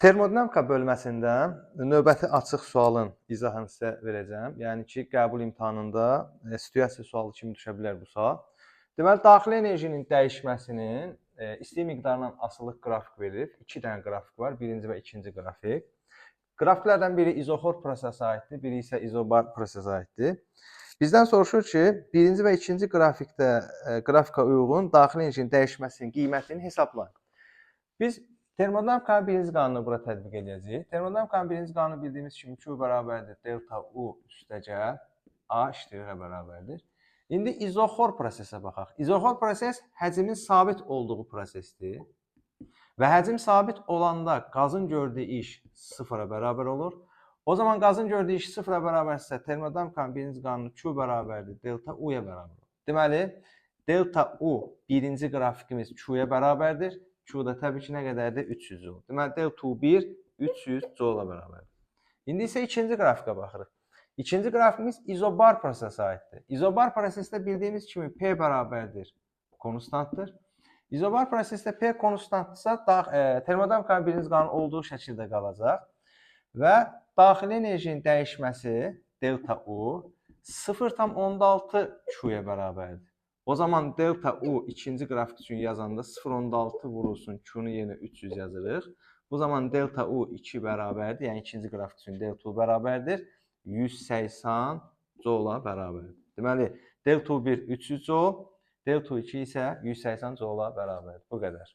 Termodinamika bölməsində növbəti açıq sualın izahını sizə verəcəm. Yəni ki, qəbul imtahanında situasiya sualı kimi düşə bilər bu sual. Deməli, daxili enerjinin dəyişməsinin istilik miqdarından asılılıq qrafik verilib. 2 dənə qrafik var, birinci və ikinci qrafik. Qrafiklərdən biri izoxor prosesə aiddir, biri isə izobar prosesə aiddir. Bizdən soruşur ki, birinci və ikinci qrafikdə qrafika uyğun daxili enerjinin dəyişməsinin qiymətini hesablayın. Biz termodinamikanın birinci qanunu bura tətbiq edəcəyik. Termodinamikanın birinci qanunu bildiyimiz kimi Q bərabərdir delta U üstəgəl A iştiqə bərabərdir. İndi izoxor prosesə baxaq. İzoxor proses həcimin sabit olduğu prosesdir. Və həcim sabit olanda qazın gördüyü iş sıfıra bərabər olur. O zaman qazın gördüyü iş sıfıra bərabərsə termodinamikanın birinci qanunu Q bərabərdir delta U-ya bərabər olur. Deməli, delta U birinci qrafikimiz Q-ya bərabərdir. Q da təbii ki, nə qədərdir? 300 joule. Deməli, delta U1 300 joule-a bərabərdir. İndi isə ikinci qrafikə baxırıq. İkinci qrafikimiz izobar prosesə aiddir. İzobar prosesdə bildiyimiz kimi P bərabərdir konstantdır. İzobar prosesdə P konstantdırsa, termodinamikanın birinci qanunu olduğu şəkildə qalacaq və daxili enerjinin dəyişməsi delta U 0,6 Q-ya bərabərdir. O zaman delta U ikinci qrafik üçün yazanda 0,6 vurulsun Q-nu yenə 300 yazırıq. Bu zaman delta U 2 bərabərdir, yəni ikinci qrafik üçün delta U bərabərdir 180 joule-a bərabərdir. Deməli, delta U1 300 joule, delta U2 isə 180 joule-a bərabərdir. Bu qədər.